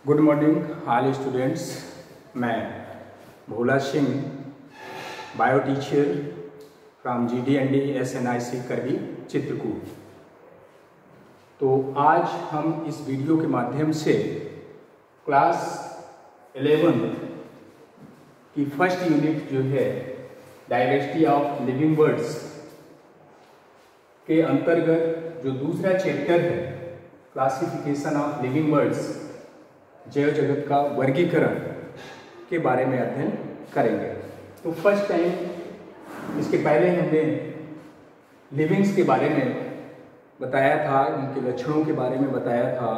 Good morning all students. मैं Bhola Singh, bio teacher from GD&D SNIC Karwi Chitrakoot. तो आज हम इस वीडियो के माध्यम से क्लास 11 की फर्स्ट यूनिट जो है डाइवर्सिटी ऑफ लिविंग वर्ड्स के अंतर्गत जो दूसरा चैप्टर है क्लासिफिकेशन ऑफ लिविंग वर्ड्स, जैव जगत का वर्गीकरण के बारे में अध्ययन करेंगे। तो फर्स्ट टाइम इसके पहले हमने लिविंग्स के बारे में बताया था, उनके लक्षणों के बारे में बताया था,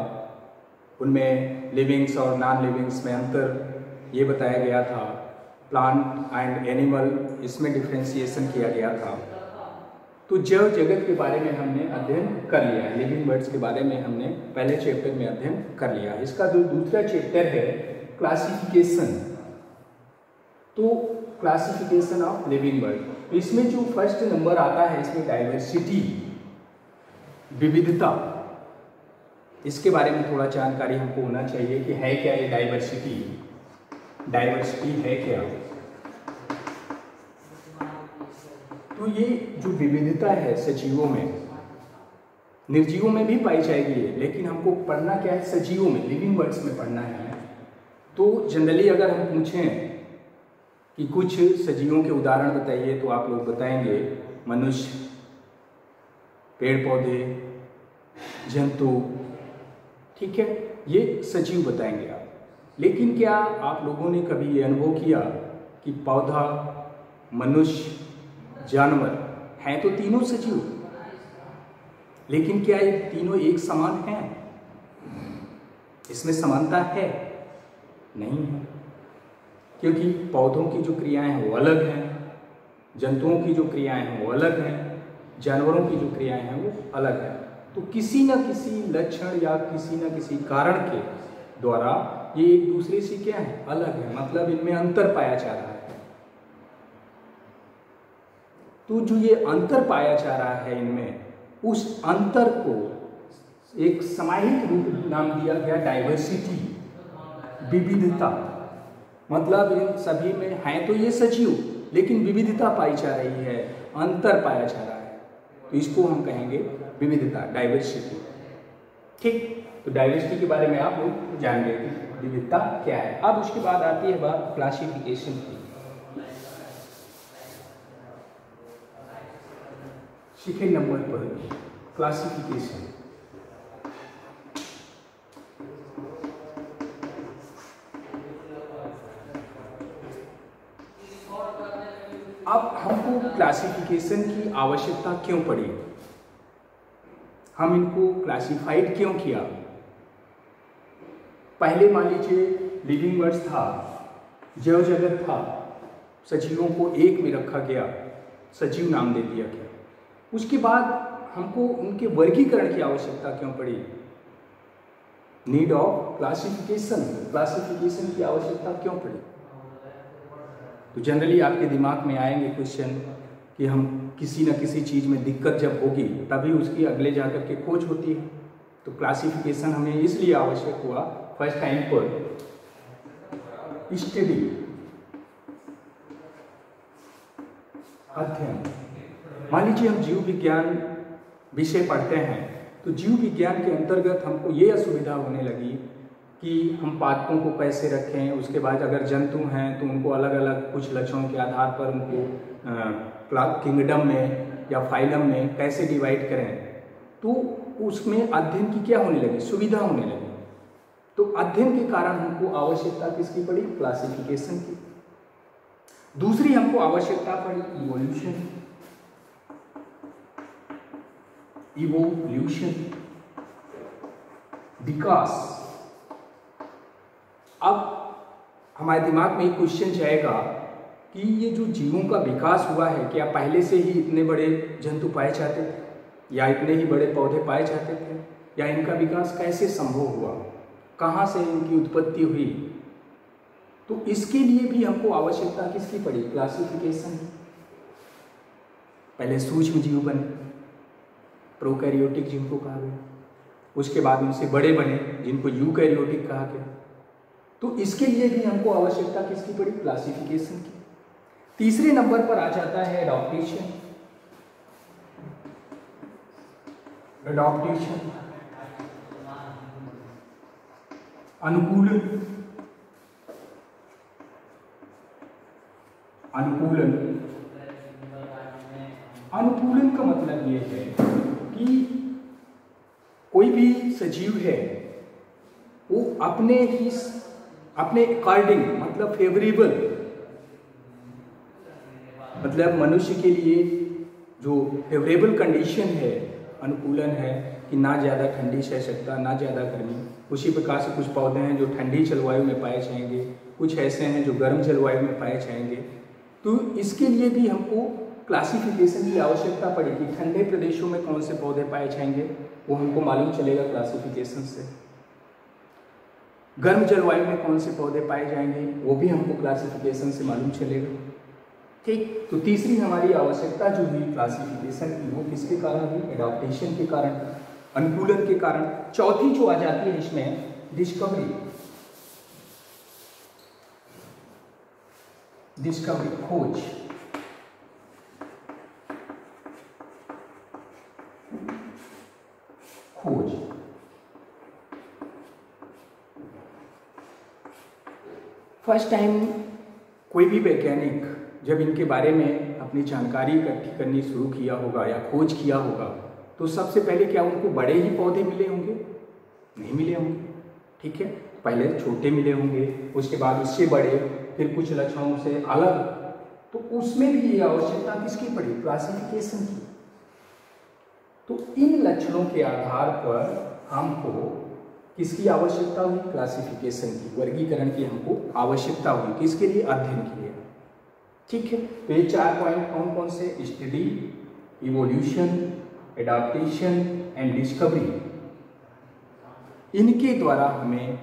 उनमें लिविंग्स और नॉन लिविंग्स में अंतर ये बताया गया था। प्लांट एंड एनिमल, इसमें डिफ्रेंशिएशन किया गया था। तो जैव जगत के बारे में हमने अध्ययन कर लिया है, लिविंग वर्ड्स के बारे में हमने पहले चैप्टर में अध्ययन कर लिया। इसका जो दूसरा चैप्टर है क्लासिफिकेशन, तो क्लासिफिकेशन ऑफ लिविंग वर्ड, इसमें जो फर्स्ट नंबर आता है इसमें डाइवर्सिटी, विविधता, इसके बारे में थोड़ा जानकारी हमको होना चाहिए कि है क्या ये डाइवर्सिटी, डाइवर्सिटी है क्या। तो ये जो विविधता है सजीवों में, निर्जीवों में भी पाई जाएगी, लेकिन हमको पढ़ना क्या है, सजीवों में, लिविंग वर्ड्स में पढ़ना है। तो जनरली अगर हम पूछें कि कुछ सजीवों के उदाहरण बताइए तो आप लोग बताएंगे मनुष्य, पेड़ पौधे, जंतु, ठीक है, ये सजीव बताएंगे आप। लेकिन क्या आप लोगों ने कभी ये अनुभव किया कि पौधा, मनुष्य, जानवर हैं तो तीनों सजीव, लेकिन क्या ये तीनों एक समान हैं? इसमें समानता है? नहीं है, क्योंकि पौधों की जो क्रियाएं हैं वो अलग हैं, जंतुओं की जो क्रियाएं हैं वो अलग हैं, जानवरों की जो क्रियाएं हैं वो अलग हैं। तो किसी न किसी लक्षण या किसी न किसी कारण के द्वारा ये एक दूसरे से क्या है, अलग है, मतलब इनमें अंतर पाया जा रहा है। तो जो ये अंतर पाया जा रहा है इनमें, उस अंतर को एक समाहित रूप नाम दिया गया डाइवर्सिटी, विविधता। मतलब इन सभी में हैं तो ये सजीव, लेकिन विविधता पाई जा रही है, अंतर पाया जा रहा है, तो इसको हम कहेंगे विविधता, डाइवर्सिटी। ठीक, तो डाइवर्सिटी के बारे में आप लोग जान गए कि विविधता क्या है। अब उसके बाद आती है बात क्लासिफिकेशन की। सेकेंड नंबर पर क्लासिफिकेशन। अब हमको क्लासिफिकेशन की आवश्यकता क्यों पड़ी, हम इनको क्लासिफाइड क्यों किया? पहले मान लीजिए लिविंग वर्ड्स था, जैव जगत था, सजीवों को एक में रखा गया, सजीव नाम दे दिया गया। उसके बाद हमको उनके वर्गीकरण की आवश्यकता क्यों पड़ी? नीड ऑफ क्लासिफिकेशन, क्लासिफिकेशन की आवश्यकता क्यों पड़ी? तो जनरली आपके दिमाग में आएंगे क्वेश्चन कि हम किसी न किसी चीज़ में दिक्कत जब होगी तभी उसकी अगले जाकर के खोज होती है। तो क्लासिफिकेशन हमें इसलिए आवश्यक हुआ फर्स्ट टाइम पर स्टडी, अध्ययन। मान लीजिए हम जीव विज्ञान विषय पढ़ते हैं, तो जीव विज्ञान के अंतर्गत हमको ये असुविधा होने लगी कि हम पादपों को कैसे रखें, उसके बाद अगर जंतु हैं तो उनको अलग अलग कुछ लक्षणों के आधार पर उनको किंगडम में या फाइलम में कैसे डिवाइड करें। तो उसमें अध्ययन की क्या होने लगी, सुविधा होने लगी। तो अध्ययन के कारण हमको आवश्यकता किसकी पड़ी, क्लासिफिकेशन की। दूसरी हमको आवश्यकता पड़ी इवोल्यूशन, इवोल्यूशन, विकास। अब हमारे दिमाग में एक क्वेश्चन जाएगा कि ये जो जीवों का विकास हुआ है, क्या पहले से ही इतने बड़े जंतु पाए जाते थे या इतने ही बड़े पौधे पाए जाते थे, या इनका विकास कैसे संभव हुआ, कहाँ से इनकी उत्पत्ति हुई? तो इसके लिए भी हमको आवश्यकता किसकी पड़ी, क्लासिफिकेशन। पहले सूक्ष्म जीव बने, प्रोकैरियोटिक जिनको कहा गया, उसके बाद उनसे बड़े बने जिनको यूकैरियोटिक कहा गया, तो इसके लिए भी हमको आवश्यकता किसकी पड़ी? क्लासिफिकेशन की। तीसरे नंबर पर आ जाता है एडॉप्टेशन। एडॉप्टेशन अनुकूलन। अनुकूलन अनुकूलन का मतलब ये है कि कोई भी सजीव है वो अपने अकॉर्डिंग, मतलब फेवरेबल, मतलब मनुष्य के लिए जो फेवरेबल कंडीशन है, अनुकूलन है कि ना ज़्यादा ठंडी सह सकता, ना ज़्यादा गर्मी। उसी प्रकार से कुछ पौधे हैं जो ठंडी जलवायु में पाए जाएंगे, कुछ ऐसे हैं जो गर्म जलवायु में पाए जाएंगे। तो इसके लिए भी हमको क्लासिफिकेशन की आवश्यकता पड़ेगी। ठंडे प्रदेशों में कौन से पौधे पाए जाएंगे वो हमको मालूम चलेगा क्लासिफिकेशन से। गर्म जलवायु में कौन से पौधे पाए जाएंगे वो भी हमको क्लासिफिकेशन से मालूम चलेगा। ठीक, तो तीसरी हमारी आवश्यकता जो हुई क्लासिफिकेशन की वो किसके कारण हुई? एडॉप्टेशन के कारण, अनुकूलन के कारण। चौथी जो आ जाती है इसमें डिस्कवरी। डिस्कवरी खोज। खोज फर्स्ट टाइम कोई भी वैज्ञानिक जब इनके बारे में अपनी जानकारी इकट्ठी करनी शुरू किया होगा या खोज किया होगा तो सबसे पहले क्या उनको बड़े ही पौधे मिले होंगे? नहीं मिले होंगे। ठीक है, पहले छोटे मिले होंगे, उसके बाद उससे बड़े, फिर कुछ लक्षणों से अलग। तो उसमें भी ये आवश्यकता किसकी पड़ी? क्लासिफिकेशन की। तो इन लक्षणों के आधार पर हमको किसकी आवश्यकता हुई? क्लासिफिकेशन की, वर्गीकरण की हमको आवश्यकता हुई। किसके लिए? अध्ययन के लिए। ठीक है, तो ये 4 पॉइंट कौन कौन से? Study, evolution, adaptation and discovery. इनके द्वारा हमें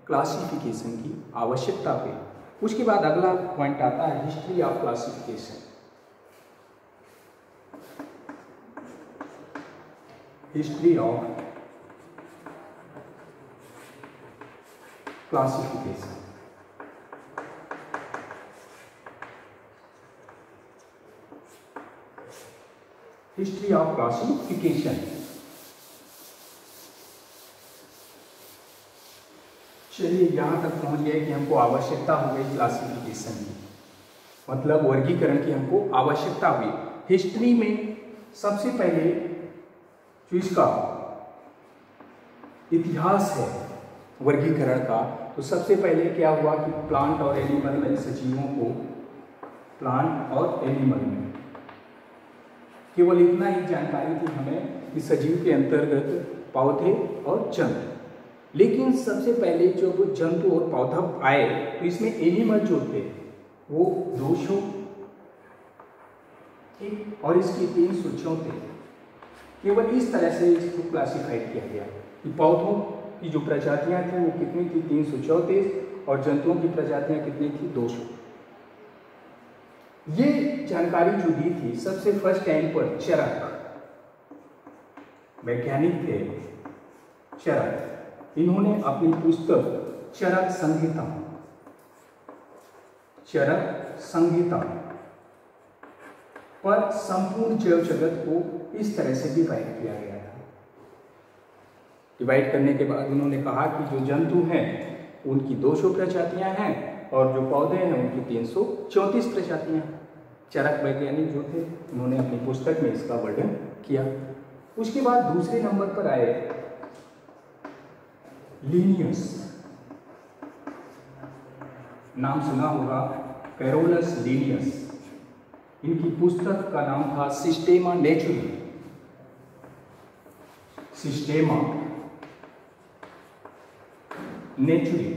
क्लासिफिकेशन की आवश्यकता हुई। उसके बाद अगला पॉइंट आता है history of classification. History of classification. History of classification. चलिए यहाँ तक पहुँच गए कि हमको आवश्यकता हो गई क्लासिफिकेशन की, मतलब वर्गीकरण की हमको आवश्यकता हुई। हिस्ट्री में सबसे पहले जो इसका इतिहास है वर्गीकरण का, तो सबसे पहले क्या हुआ कि प्लांट और एनिमल में, सजीवों को प्लांट और एनिमल में केवल इतना ही जानकारी थी हमें कि सजीव के अंतर्गत पौधे और जंतु। लेकिन सबसे पहले जब जंतु और पौधा आए तो इसमें एनिमल जो थे वो 200 और इसकी 300 थे। केवल इस तरह से इसको क्लासिफाइड किया गया कि पौधों की जो प्रजातियां थी वो कितनी थी? 334, और जंतुओं की प्रजातियां कितनी थी? 200। ये जानकारी जो दी थी सबसे फर्स्ट टाइम पर चरक वैज्ञानिक थे, चरक। इन्होंने अपनी पुस्तक चरक संहिता, चरक संहिता पर संपूर्ण जैव जगत को इस तरह से डिवाइड किया गया था। डिवाइड करने के बाद उन्होंने कहा कि जो जंतु हैं उनकी 200 प्रजातियां हैं और जो पौधे हैं उनकी 334 प्रजातियां हैं। चरक वैज्ञानिक जो थे उन्होंने अपनी पुस्तक में इसका वर्णन किया। उसके बाद दूसरे नंबर पर आए लिनियस। नाम सुना होगा, कैरोलस लिनियस। इनकी पुस्तक का नाम था सिस्टेमा नेचुरी। सिस्टेमा नेचुरी।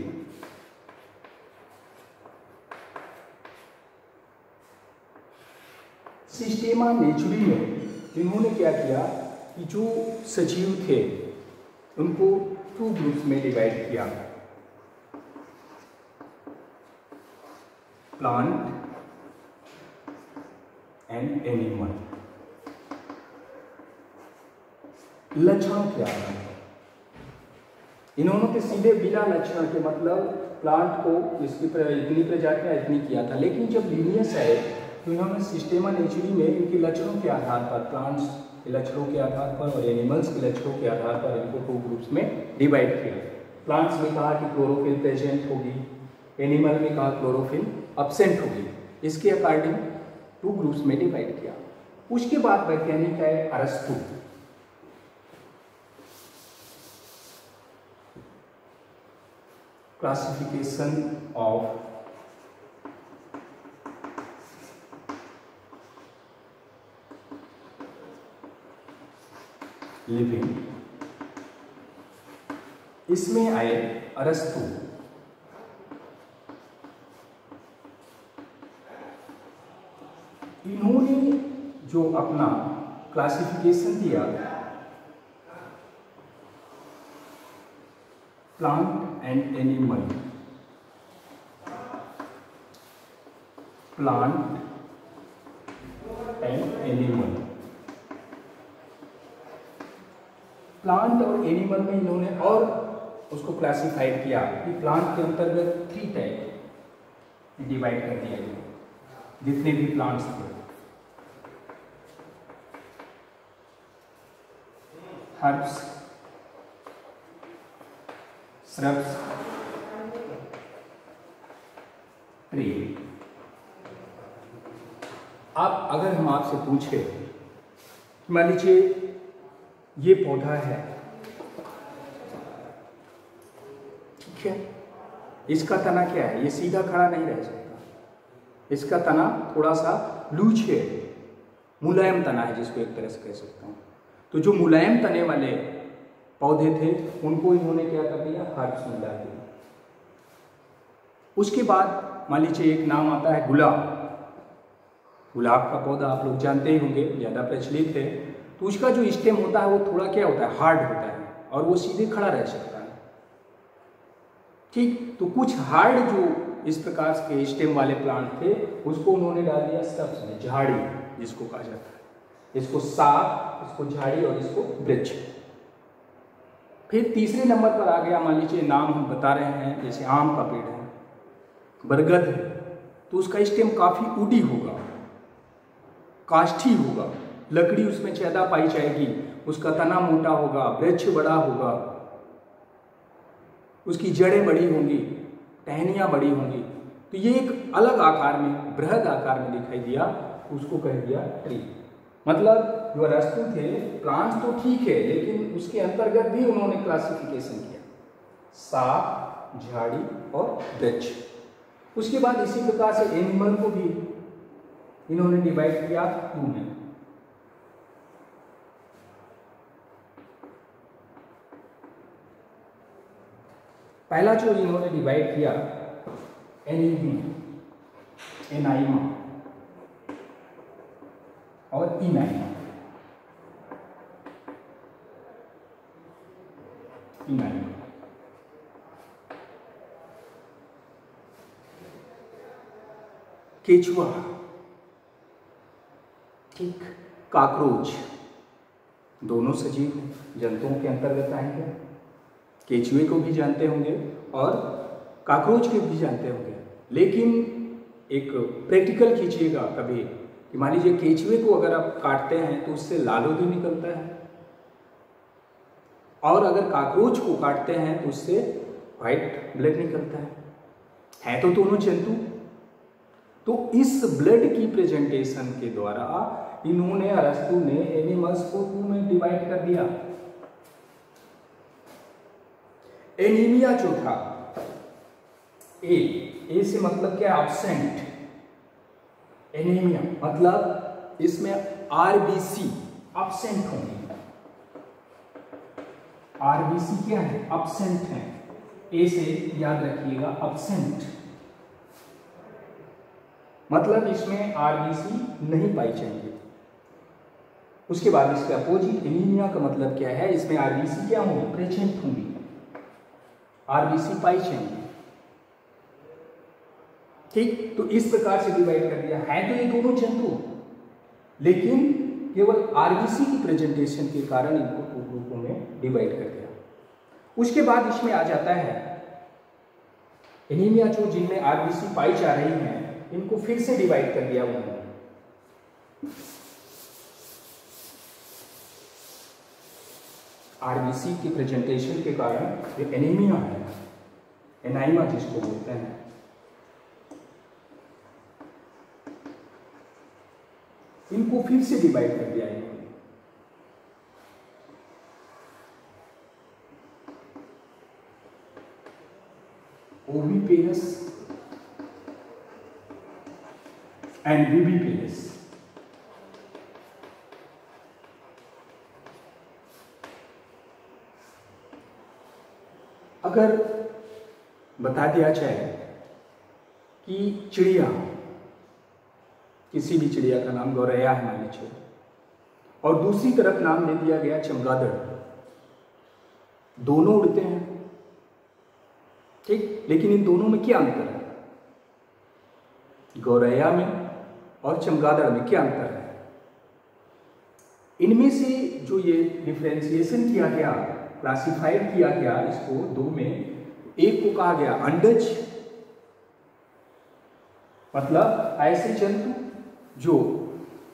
सिस्टेमा नेचुरी में इन्होंने क्या किया कि जो सजीव थे उनको 2 ग्रुप्स में डिवाइड किया, प्लांट एंड एनिमल। लक्षण क्या है? इन्होंने तो सीधे बिना लक्षण के, मतलब प्लांट को इसकी इतनी प्रजातियाँ इतनी किया था, लेकिन जब लीनियस आए तो इन्होंने सिस्टेमा नेचुरी में इनके लक्षणों के आधार पर, प्लांट्स के लक्षणों के आधार पर और एनिमल्स के लक्षणों के आधार पर इनको 2 ग्रुप्स में डिवाइड किया। प्लांट्स में कहा कि क्लोरोफिल प्रेजेंट होगी, एनिमल में कहा क्लोरोफिल अब्सेंट होगी। इसके अकॉर्डिंग 2 ग्रुप्स में डिवाइड किया। उसके बाद वैज्ञानिक है अरस्तु। क्लासिफिकेशन ऑफ लिविंग, इसमें आए अरस्तु। इन्होंने जो अपना क्लासिफिकेशन दिया plant and animal, plant and animal, plant और एनिमल में इन्होंने और उसको क्लासिफाइड किया कि प्लांट के अंतर्गत 3 टाइप डिवाइड कर दिया गया, जितने भी प्लांट्स थे। Herbs, shrubs, tree. अब अगर हम आपसे पूछे, मान लीजिए ये पौधा है, ठीक है, इसका तना क्या है, ये सीधा खड़ा नहीं रह सकता, इसका तना थोड़ा सा लूज है, मुलायम तना है जिसको एक तरह से कह सकता हूँ। तो जो मुलायम तने वाले पौधे थे उनको इन्होंने क्या कर दिया, हर्ब्स में डाल दिया। उसके बाद मान लीजिए एक नाम आता है गुलाब। गुलाब का पौधा आप लोग जानते ही होंगे, ज़्यादा प्रचलित है। तो उसका जो स्टेम होता है वो थोड़ा क्या होता है, हार्ड होता है और वो सीधे खड़ा रह सकता है, ठीक। तो कुछ हार्ड जो इस प्रकार के स्टेम वाले प्लांट थे उसको उन्होंने डाल दिया श्रब्स में, झाड़ी जिसको कहा जाता है, इसको साग, इसको झाड़ी और इसको वृक्ष। फिर तीसरे नंबर पर आ गया, मान लीजिए नाम हम बता रहे हैं, जैसे आम का पेड़ है, बरगद है, तो उसका स्टेम काफी ऊडी होगा, काष्ठी होगा, लकड़ी उसमें ज्यादा पाई जाएगी, उसका तना मोटा होगा, वृक्ष बड़ा होगा, उसकी जड़ें बड़ी होंगी, टहनियाँ बड़ी होंगी। तो ये एक अलग आकार में, बृहद आकार में दिखाई दिया, उसको कह दिया ट्री। मतलब जो अरस्तु थे, प्लांट्स तो ठीक है, लेकिन उसके अंतर्गत भी उन्होंने क्लासिफिकेशन किया, साग, झाड़ी और वृक्ष। उसके बाद इसी प्रकार से एनिमल को भी इन्होंने डिवाइड किया 2 में। पहला जो इन्होंने डिवाइड किया एनाइमा और इनाइमा। केचुआ, ठीक, काकरोच, दोनों सजीव जंतुओं के अंतर्गत आएंगे। केचुए को भी जानते होंगे और काकरोच को भी जानते होंगे, लेकिन एक प्रैक्टिकल कीजिएगा कभी कि मान लीजिए केचुए को अगर आप काटते हैं तो उससे लाल भी निकलता है, और अगर काकरोच को काटते हैं तो उससे व्हाइट ब्लड निकलता है तो दोनों जंतु। तो इस ब्लड की प्रेजेंटेशन के द्वारा इन्होंने, अरस्तु ने एनिमल्स को 2 में डिवाइड कर दिया। एनीमिया जो था, ए से मतलब क्या, एब्सेंट। एनीमिया मतलब इसमें आरबीसी एब्सेंट होंगे। आरबीसी क्या है, एब्सेंट है। ए से याद रखिएगा, एब्सेंट मतलब इसमें आरबीसी नहीं पाई जाएंगे। उसके बाद इसका अपोजिट एनीमिया का मतलब क्या है, इसमें आरबीसी क्या होंगी, प्रेजेंट होंगी, आरबीसी पाई जाएंगी, ठीक। तो इस प्रकार से डिवाइड कर दिया है। तो ये दोनों जंतु, लेकिन केवल आरबीसी की प्रेजेंटेशन के कारण इनको 2 ग्रुपों में डिवाइड कर दिया। उसके बाद इसमें आ जाता है एनीमिया जो जिनमें आरबीसी पाई जा रही हैं, इनको फिर से डिवाइड कर दिया उन्होंने। आरबीसी की प्रेजेंटेशन के कारण जो एनीमिया है, एनाइमा जिसको बोलते हैं, इनको फिर से डिवाइड कर दिया इन्होंने। Oviparous and viviparous. अगर बता दिया जाए कि चिड़िया, किसी भी चिड़िया का नाम गौरैया है मान लीजिए, और दूसरी तरफ नाम दे दिया गया चमगादड़, दोनों उड़ते हैं, ठीक, लेकिन इन दोनों में क्या अंतर है? गौरैया में और चमगादड़ में क्या अंतर है? इनमें से जो ये डिफरेंशिएशन किया गया, क्लासिफाइड किया गया इसको दो में, एक को कहा गया अंडज, मतलब ऐसे जंतु जो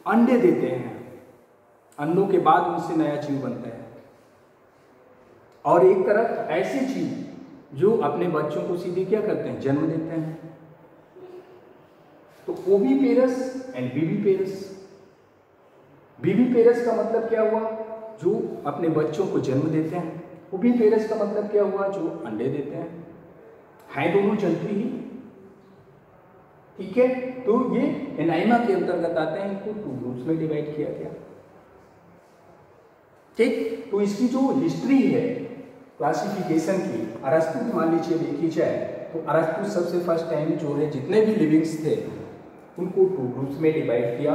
अंडे देते हैं, अंडों के बाद उनसे नया जीव बनता है, और एक तरफ ऐसे जीव जो अपने बच्चों को सीधे क्या करते हैं, जन्म देते हैं। तो ओविपेरस एंड विविपेरस। विविपेरस का मतलब क्या हुआ? जो अपने बच्चों को जन्म देते हैं। ओविपेरस का मतलब क्या हुआ? जो अंडे देते हैं दोनों जंतु ही, ठीक है। तो ये एनाइमा के अंतर्गत आते हैं, इनको टू ग्रुप्स में डिवाइड किया गया, ठीक। तो इसकी जो हिस्ट्री है क्लासिफिकेशन की, अरस्तु मान लीजिए देखी जाए तो अरस्तु सबसे फर्स्ट टाइम जो है जितने भी लिविंग्स थे उनको टू ग्रुप्स में डिवाइड किया,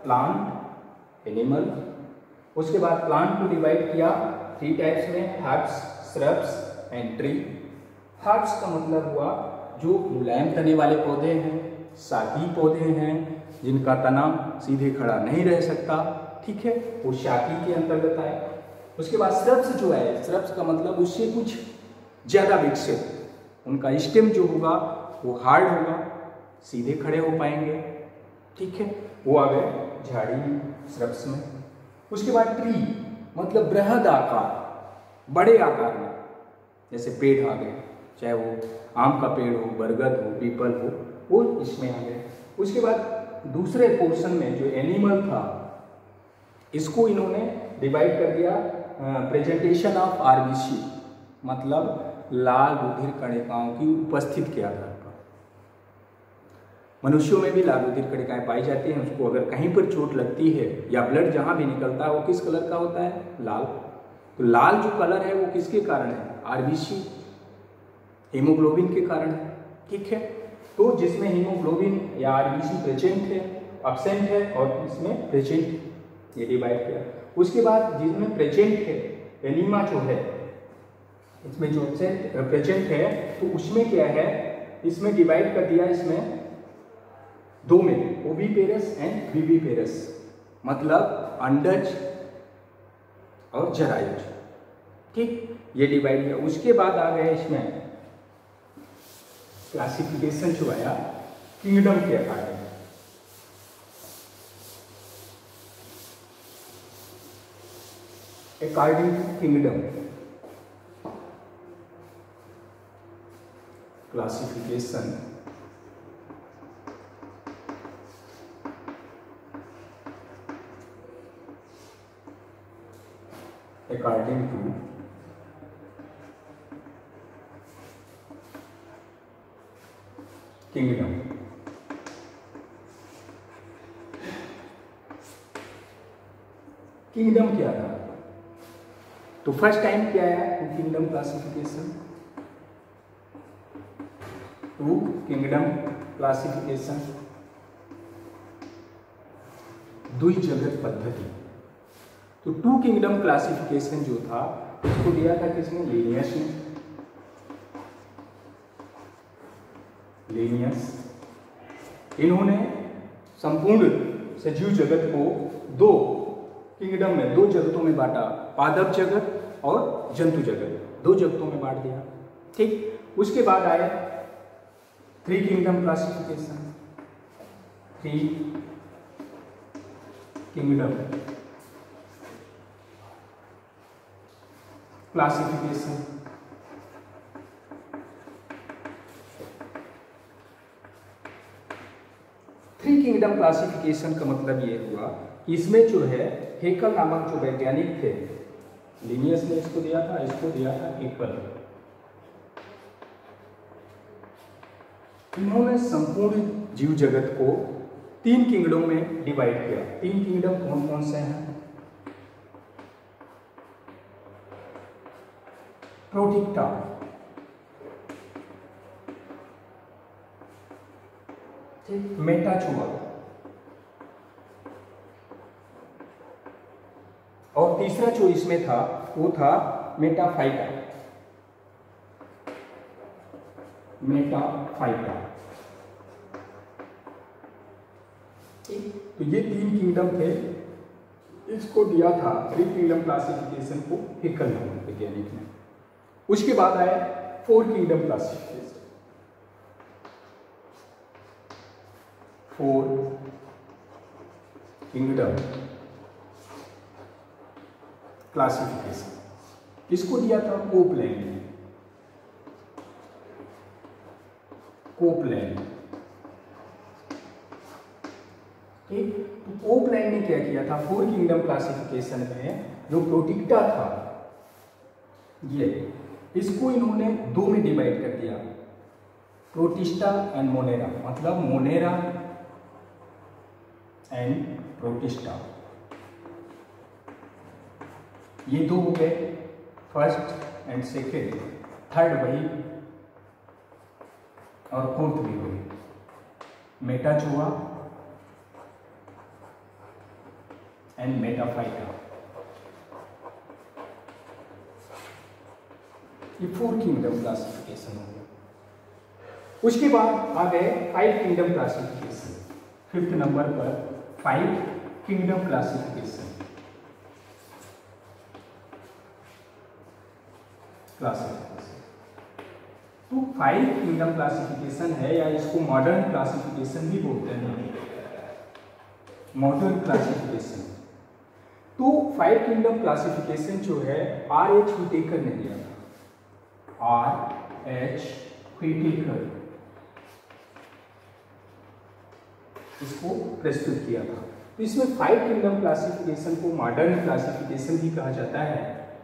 प्लांट, एनिमल। उसके बाद प्लांट को डिवाइड किया थ्री टाइप्स में, herbs, shrubs and tree. Herbs का मतलब हुआ जो मुलायम तने वाले पौधे हैं, शाकी पौधे हैं, जिनका तना सीधे खड़ा नहीं रह सकता, ठीक है, वो शाकी के अंतर्गत आए। उसके बाद श्रब्स जो है, श्रब्स का मतलब उससे कुछ ज़्यादा विकसित, उनका स्टेम जो होगा वो हार्ड होगा, सीधे खड़े हो पाएंगे, ठीक है, वो आ गए झाड़ी श्रब्स में। उसके बाद ट्री मतलब बृहद आकार, बड़े आकार में, जैसे पेड़ आ गए, चाहे वो आम का पेड़ हो, बरगद हो, पीपल हो, वो इसमें आ गए। उसके बाद दूसरे पोर्शन में जो एनिमल था, इसको इन्होंने डिवाइड कर दिया प्रेजेंटेशन ऑफ आरबीसी, मतलब लाल रुधिर कणिकाओं की उपस्थिति के आधार पर। मनुष्यों में भी लाल रुधिर कणिकाएं पाई जाती हैं, उसको अगर कहीं पर चोट लगती है या ब्लड जहां भी निकलता है वो किस कलर का होता है? लाल। तो लाल जो कलर है वो किसके कारण है? आरबीसी, हीमोग्लोबिन के कारण है, ठीक है। तो जिसमें हीमोग्लोबिन या आरबीसी प्रेजेंट है, एब्सेंट है, और इसमें प्रेजेंट, ये डिवाइड किया। उसके बाद जिसमें प्रेजेंट है, एनीमा जो है, इसमें जो प्रेजेंट है, तो उसमें क्या है, इसमें डिवाइड कर दिया, इसमें दो में, ओविपेरस एंड विविपेरस, मतलब अंडज और जरायुज, ठीक, ये डिवाइड किया। उसके बाद आ गया इसमें क्लासिफिकेशन जो आया किंगडम के according. According to kingdom, classification according to kingdom। Kingdom क्या था? तो फर्स्ट टाइम क्या आया? Two kingdom classification. Two kingdom classification, द्विजगत पद्धति। तो टू किंगडम क्लासिफिकेशन जो था उसको दिया था किसने? लिनियस ने। लिनियस, इन्होंने संपूर्ण सजीव जगत को दो किंगडम में, दो जगतों में बांटा, पादप जगत और जंतु जगत, दो जगतों में बांट दिया, ठीक। उसके बाद आए three kingdom classification, three kingdom classification. Three kingdom classification का मतलब ये हुआ कि इसमें जो है हेकल नामक जो वैज्ञानिक थे, लिनियस ने इसको दिया था, इसको दिया था हेकल। इन्होंने संपूर्ण जीव जगत को तीन किंगडम में डिवाइड किया। तीन किंगडम कौन कौन से हैं? प्रोटिक्टा, मेटाचुआ और तीसरा जो इसमें था वो था मेटाफाइटा। मेटाफाइटा, तो ये तीन किंगडम थे। इसको दिया था थ्री किंगडम क्लासिफिकेशन को हेकल नामक वैज्ञानिक ने। उसके बाद आए four kingdom classification. Four kingdom classification, इसको दिया था कोपलैंड ने। कोपलैंड, ठीक। तो कोपलैंड ने क्या किया था? फोर किंगडम क्लासिफिकेशन में जो प्रोटिक्टा था, ये इसको इन्होंने दो में डिवाइड कर दिया, प्रोटिस्टा एंड मोनेरा। मतलब मोनेरा एंड प्रोटिस्टा, ये दो हो गए, फर्स्ट एंड सेकेंड। थर्ड वही और फोर्थ भी हो गई, मेटाचुआ एंड मेटाफाइटा। ये फोर किंगडम क्लासिफिकेशन हो गया। उसके बाद आ गए five kingdom classification. Fifth number पर फाइव किंगडम क्लासिफिकेशन। तो फाइव किंगडम क्लासिफिकेशन है, या इसको मॉडर्न क्लासिफिकेशन भी बोलते हैं, मॉडर्न क्लासिफिकेशन। तो फाइव किंगडम क्लासिफिकेशन जो है R.H. व्हिटेकर ने दिया था। R.H. व्हिटेकर इसको प्रस्तुत किया था। तो इसमें फाइव किंगडम क्लासिफिकेशन को मॉडर्न क्लासिफिकेशन भी कहा जाता है,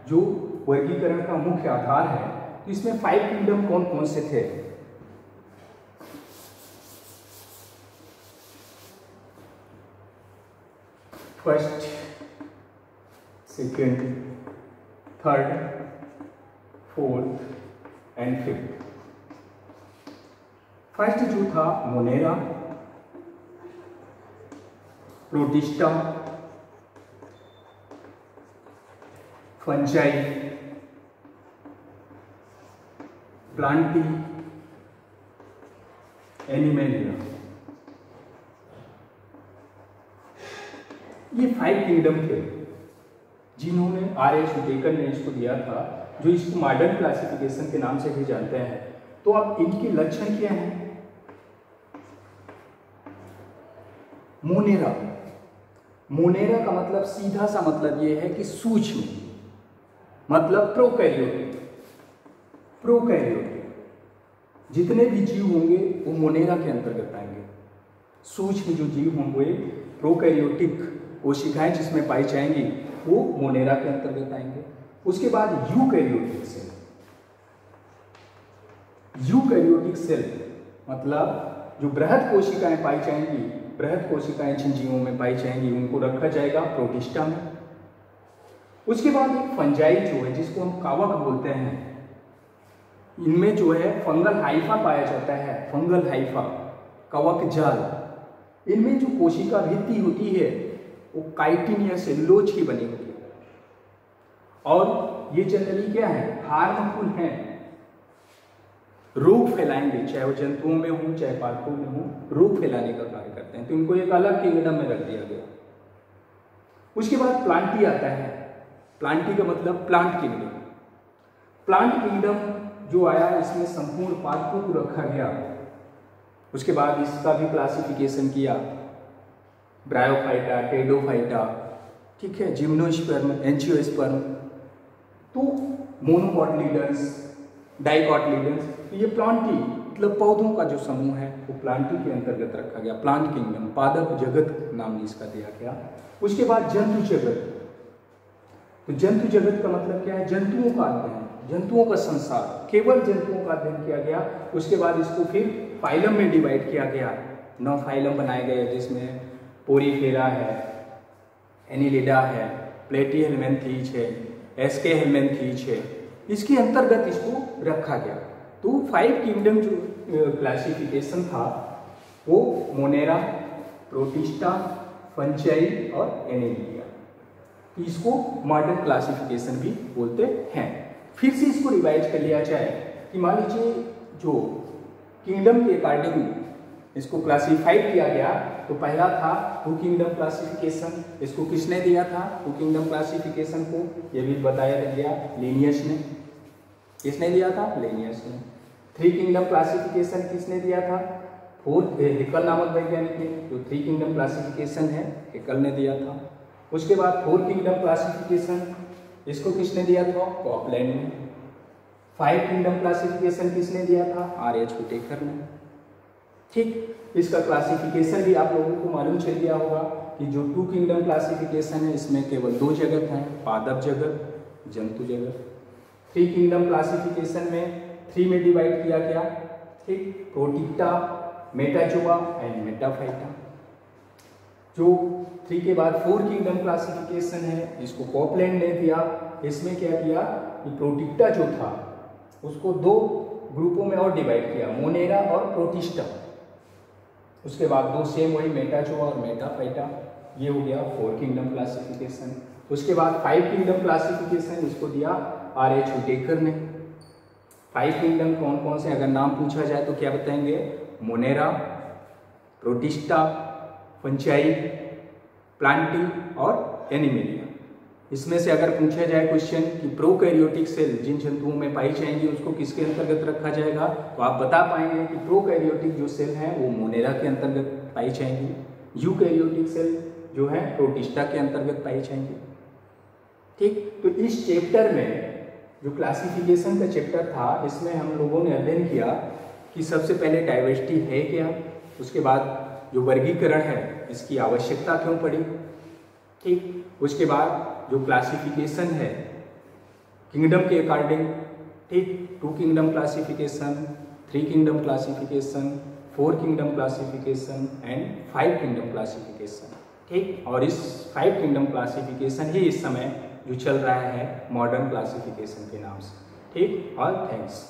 जो वर्गीकरण का मुख्य आधार है। तो इसमें फाइव किंगडम कौन कौन से थे? First, second, third, fourth and fifth. First जो था Monera, protista, fungi, Plantae, animalia. ये फाइव किंगडम थे जिन्होंने R.H. व्हिटेकर ने इसको दिया था, जो इसको मॉडर्न क्लासिफिकेशन के नाम से भी जानते हैं। तो अब इनके लक्षण क्या हैं? मोनेरा, मोनेरा का मतलब सीधा सा मतलब ये है कि सूक्ष्म, मतलब प्रोकैरियोटिक। प्रोकैरियोटिक जितने भी जीव होंगे वो मोनेरा के अंतर्गत आएंगे। सूक्ष्म जो जीव होंगे, प्रोकैरियोटिक कोशिकाएं जिसमें पाई जाएंगी, वो मोनेरा के अंतर्गत आएंगे। उसके बाद यूकैरियोटिक सेल। यूकैरियोटिक सेल मतलब जो बृहद कोशिकाएं पाई जाएंगी, बृहद कोशिकाएं जिन जीवों में पाई जाएंगी उनको रखा जाएगा प्रोटिस्टा में। उसके बाद एक फंजाई जो है, जिसको हम कावक बोलते हैं, इनमें जो है फंगल हाइफा पाया जाता है। फंगल हाइफा, कवक जाल। इनमें जो कोशिका भित्ति होती है वो काइटिन या सेलुलोज की बनी होती है, और ये जनरली क्या है? हार्मफुल हैं, रोग फैलाएंगे, चाहे वो जंतुओं में हो चाहे पादपों में हो, रोग फैलाने का कार्य करते हैं। तो इनको एक अलग किंगडम में रख दिया गया। उसके बाद प्लांटी आता है। प्लांटी का मतलब प्लांट किंगडम। प्लांट किंगडम जो आया, इसमें संपूर्ण पादपों को रखा गया। उसके बाद इसका भी क्लासिफिकेशन किया, ब्रायोफाइटा, टेडोफाइटा, ठीक है, जिम्नोस्पर्म, एंजियोस्पर्म, तो मोनोकॉटिलिडन्स, डाइकॉटिलिडन्स। तो ये प्लांटी मतलब पौधों का जो समूह है वो प्लांटी के अंतर्गत रखा गया, प्लांट किंगडम, पादप जगत नाम इसका दिया गया। उसके बाद जंतु जगत। तो जंतु जगत का मतलब क्या है? जंतुओं का अध्ययन, जंतुओं का संसार, केवल जंतुओं का अध्ययन किया गया। उसके बाद इसको फिर फाइलम में डिवाइड किया गया, 9 फाइलम बनाए गए, जिसमें पोरीफेरा है, एनिलिडा है, प्लेटीहेलमिन्थीज है, एस्केहेलमिन्थीज है, इसके अंतर्गत इसको रखा गया। तो 5 किंगडम जो क्लासिफिकेशन था वो मोनेरा, प्रोटिस्टा, फंजाई और एनिलिया, इसको मॉडर्न क्लासिफिकेशन भी बोलते हैं। फिर से इसको रिवाइज कर लिया जाए कि मान लीजिए जो किंगडम के अकॉर्डिंग इसको क्लासिफाइड किया गया, तो पहला था 2 किंगडम क्लासिफिकेशन। इसको किसने दिया था 2 किंगडम क्लासिफिकेशन को? ये भी बताया गया लिनियस ने। किसने दिया था? लिनियस ने। 3 किंगडम क्लासिफिकेशन किसने दिया था? हेकल नामक वैज्ञानिक ने। जो 3 किंगडम क्लासिफिकेशन है हेकल ने दिया था। उसके बाद 4 किंगडम क्लासिफिकेशन इसको किसने दिया था? कॉपलैंड ने। 5 किंगडम क्लासिफिकेशन किसने दिया था? R.H. हुटेकर ने। ठीक, इसका क्लासिफिकेशन भी आप लोगों को मालूम चल गया होगा कि जो 2 किंगडम क्लासिफिकेशन है इसमें केवल 2 जगत हैं, पादप जगत, जंतु जगत। 3 किंगडम क्लासिफिकेशन में 3 में डिवाइड किया गया, ठीक, प्रोटिस्टा, मेटाजोआ एंड मेटाफाइटा। जो 3 के बाद 4 किंगडम क्लासिफिकेशन है, इसको कॉपलैंड ने दिया। इसमें क्या किया कि प्रोटिस्टा जो था उसको 2 ग्रुपों में और डिवाइड किया, मोनेरा और प्रोटिस्टा। उसके बाद 2 सेम वही मेटाजोआ और मेटाफाइटा, ये हो गया 4 किंगडम क्लासिफिकेशन। उसके बाद 5 किंगडम क्लासिफिकेशन इसको दिया R.H. हुटेकर ने। 5 किंगडम कौन कौन से अगर नाम पूछा जाए तो क्या बताएंगे? मोनेरा, प्रोटिस्टा, फंजाई, प्लांटी और एनिमेलिया। इसमें से अगर पूछा जाए क्वेश्चन कि प्रोकैरियोटिक सेल जिन जंतुओं में पाई जाएंगी उसको किसके अंतर्गत रखा जाएगा, तो आप बता पाएंगे कि प्रोकैरियोटिक जो सेल हैं वो मोनेरा के अंतर्गत पाई जाएंगी, यूकैरियोटिक सेल जो है प्रोटिस्टा के अंतर्गत पाई जाएंगी। ठीक, तो इस चैप्टर में जो क्लासिफिकेशन का चैप्टर था इसमें हम लोगों ने अध्ययन किया कि सबसे पहले डाइवर्सिटी है क्या, उसके बाद जो वर्गीकरण है इसकी आवश्यकता क्यों पड़ी, ठीक, उसके बाद जो क्लासिफिकेशन है किंगडम के अकॉर्डिंग, ठीक, 2 kingdom classification, 3 kingdom classification, 4 kingdom classification and 5 kingdom classification. ठीक, और इस 5 किंगडम क्लासिफिकेशन ही इस समय जो चल रहा है मॉडर्न क्लासिफिकेशन के नाम से। ठीक, और थैंक्स।